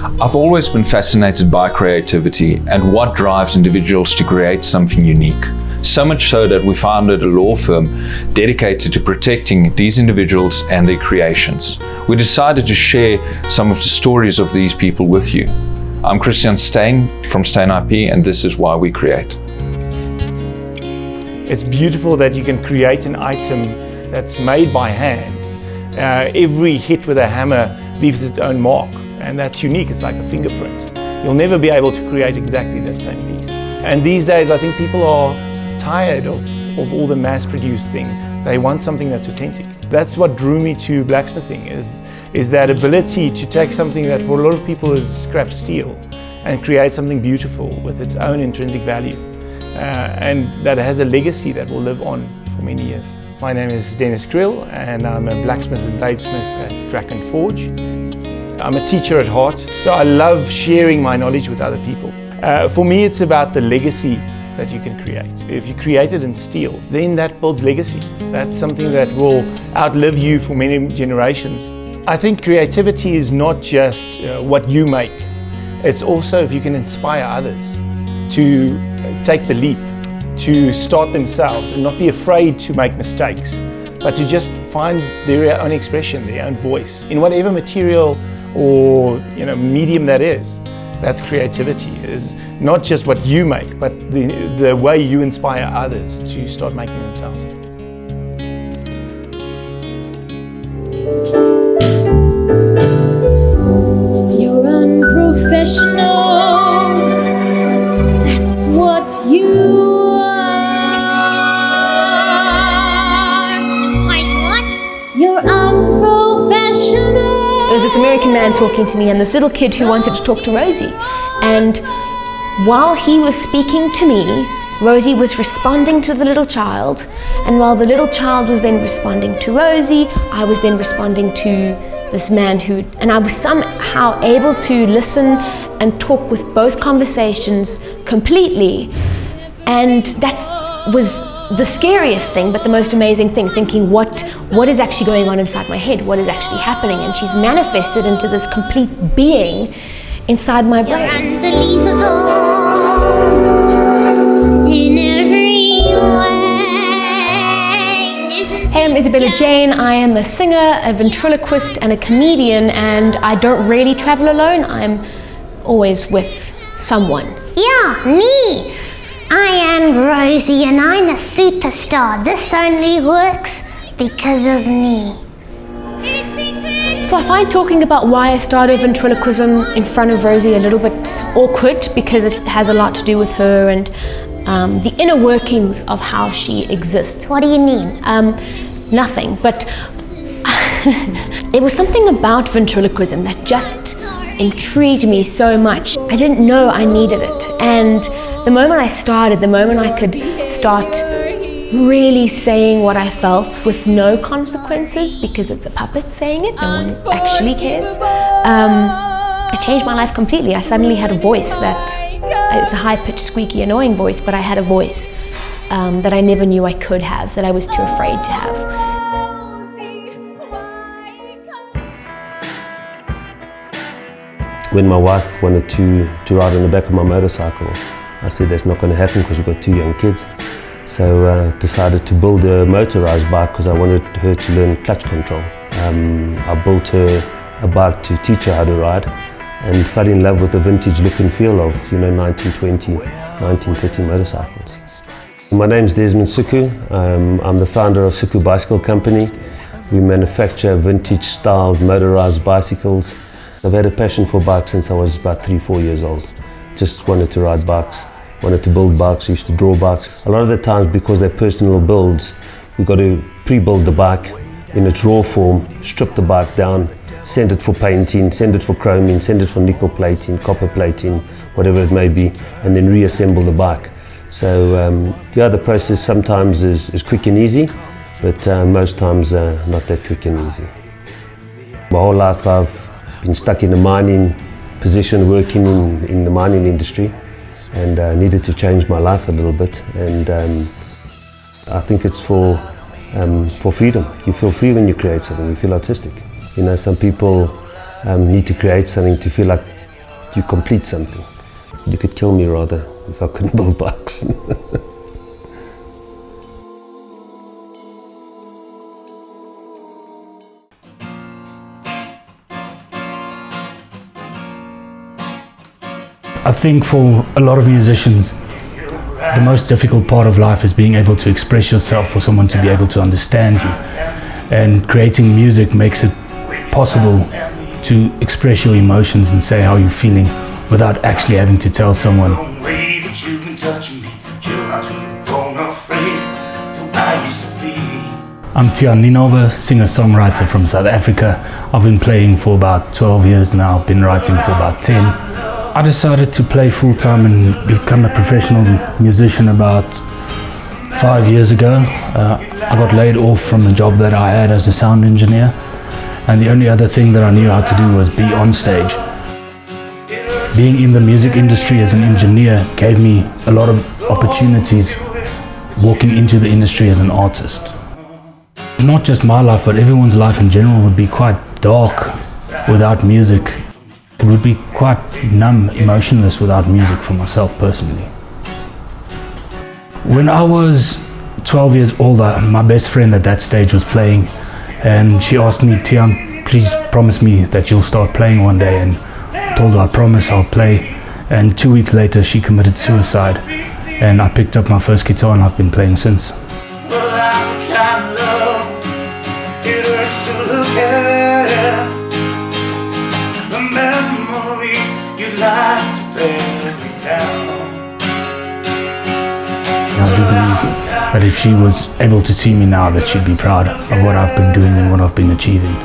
I've always been fascinated by creativity and what drives individuals to create something unique. So much so that we founded a law firm dedicated to protecting these individuals and their creations. We decided to share some of the stories of these people with you. I'm STEYN from STEYN IP, and this is why we create. It's beautiful that you can create an item that's made by hand. Every hit with a hammer leaves its own mark, and that's unique. It's like a fingerprint. You'll never be able to create exactly that same piece. And these days I think people are tired of all the mass-produced things. They want something that's authentic. That's what drew me to blacksmithing, is that ability to take something that for a lot of people is scrap steel and create something beautiful with its own intrinsic value, and that has a legacy that will live on for many years. My name is Dennis Kriel, and I'm a blacksmith and bladesmith at Drakon Forge. I'm a teacher at heart, so I love sharing my knowledge with other people. For me, it's about the legacy that you can create. If you create it in steel, then that builds legacy. That's something that will outlive you for many generations. I think creativity is not just what you make. It's also if you can inspire others to take the leap, to start themselves and not be afraid to make mistakes, but to just find their own expression, their own voice in whatever material or medium that is. That's creativity, is not just what you make, but the way you inspire others to start making themselves. You're unprofessional, that's what you are. Wait, what? You're unprofessional. There was this American man talking to me and this little kid who wanted to talk to Rosie. And while he was speaking to me, Rosie was responding to the little child. And while the little child was then responding to Rosie, I was then responding to this man and I was somehow able to listen and talk with both conversations completely. And that was the scariest thing, but the most amazing thing, thinking what is actually going on inside my head, what is actually happening, and she's manifested into this complete being inside my brain. You're unbelievable in every way. Hey, I'm Isabella Jane. I am a singer, a ventriloquist, and a comedian, and I don't really travel alone. I'm always with someone. Yeah, me. I am Rosie and I'm a superstar. This only works because of me. So I find talking about why I started ventriloquism in front of Rosie a little bit awkward, because it has a lot to do with her and the inner workings of how she exists. What do you mean? Nothing, but there was something about ventriloquism that just intrigued me so much. I didn't know I needed it, and the moment I started, the moment I could start really saying what I felt with no consequences, because it's a puppet saying it, no one actually cares, it changed my life completely. I suddenly had a voice it's a high-pitched, squeaky, annoying voice, but I had a voice that I never knew I could have, that I was too afraid to have. When my wife wanted to ride on the back of my motorcycle, I said that's not going to happen because we've got 2 young kids. So decided to build a motorized bike because I wanted her to learn clutch control. I built her a bike to teach her how to ride and fell in love with the vintage look and feel of 1920, 1930 motorcycles. My name's Desmond Soekoe. I'm the founder of Soekoe Bicycle Company. We manufacture vintage styled motorized bicycles. I've had a passion for bikes since I was about 3-4 years old. Just wanted to ride bikes, wanted to build bikes, used to draw bikes. A lot of the times, because they're personal builds, we've got to pre-build the bike in its raw form, strip the bike down, send it for painting, send it for chroming, send it for nickel plating, copper plating, whatever it may be, and then reassemble the bike. So the process sometimes is quick and easy, but most times not that quick and easy. My whole life I've been stuck in a mining position, working in the mining industry, and needed to change my life a little bit. And I think it's for freedom. You feel free when you create something. You feel artistic. Some people need to create something to feel like you complete something. You could kill me rather if I couldn't build bikes. I think for a lot of musicians, the most difficult part of life is being able to express yourself for someone to be able to understand you. And creating music makes it possible to express your emotions and say how you're feeling without actually having to tell someone. I'm Tian Nienaber, singer-songwriter from South Africa. I've been playing for about 12 years now, been writing for about 10. I decided to play full-time and become a professional musician about 5 years ago. I got laid off from the job that I had as a sound engineer, and the only other thing that I knew how to do was be on stage. Being in the music industry as an engineer gave me a lot of opportunities walking into the industry as an artist. Not just my life, but everyone's life in general would be quite dark without music. It would be quite numb, emotionless without music for myself personally. When I was 12 years old, my best friend at that stage was playing, and she asked me, Tian, please promise me that you'll start playing one day, and I told her I promise I'll play. And 2 weeks later she committed suicide, and I picked up my first guitar and I've been playing since. I do believe that if she was able to see me now, that she'd be proud of what I've been doing and what I've been achieving.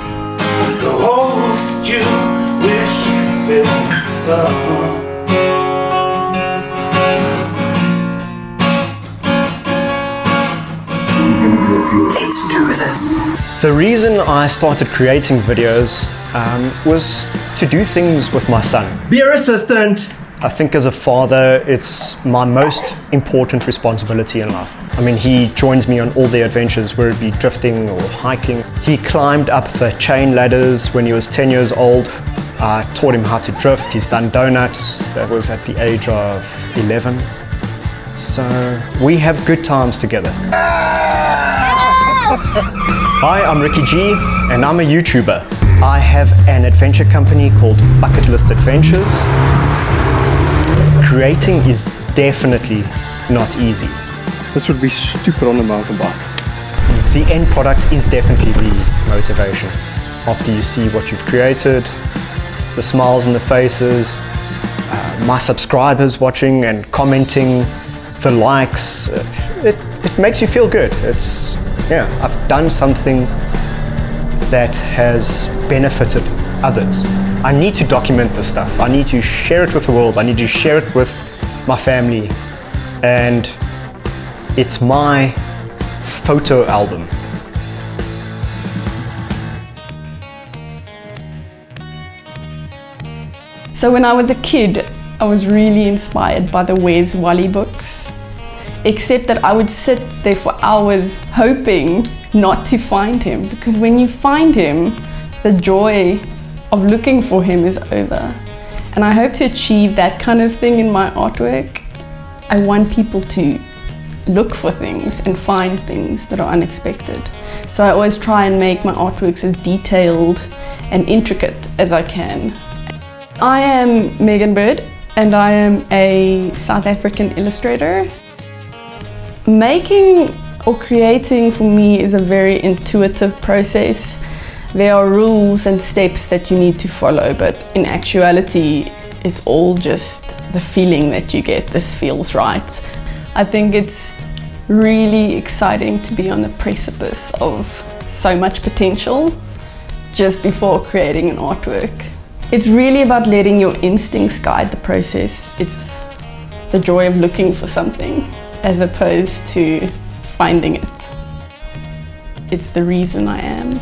Let's do this. The reason I started creating videos was to do things with my son. Be your assistant. I think as a father, it's my most important responsibility in life. I mean, he joins me on all the adventures, whether it be drifting or hiking. He climbed up the chain ladders when he was 10 years old. I taught him how to drift. He's done donuts. That was at the age of 11. So we have good times together. Hi, I'm Ricky G, and I'm a YouTuber. I have an adventure company called Bucket List Adventures. Creating is definitely not easy. This would be stupid on a mountain bike. The end product is definitely the motivation. After you see what you've created, the smiles on the faces, my subscribers watching and commenting, the likes, it makes you feel good. I've done something that has benefited others. I need to document this stuff. I need to share it with the world. I need to share it with my family. And it's my photo album. So when I was a kid, I was really inspired by the Where's Wally books. Except that I would sit there for hours hoping not to find him, because when you find him, the joy of looking for him is over. And I hope to achieve that kind of thing in my artwork. I want people to look for things and find things that are unexpected. So I always try and make my artworks as detailed and intricate as I can. I am Megan Bird, and I am a South African illustrator. Making or creating for me is a very intuitive process. There are rules and steps that you need to follow, but in actuality, it's all just the feeling that you get. This feels right. I think it's really exciting to be on the precipice of so much potential just before creating an artwork. It's really about letting your instincts guide the process. It's the joy of looking for something as opposed to finding it. It's the reason I am.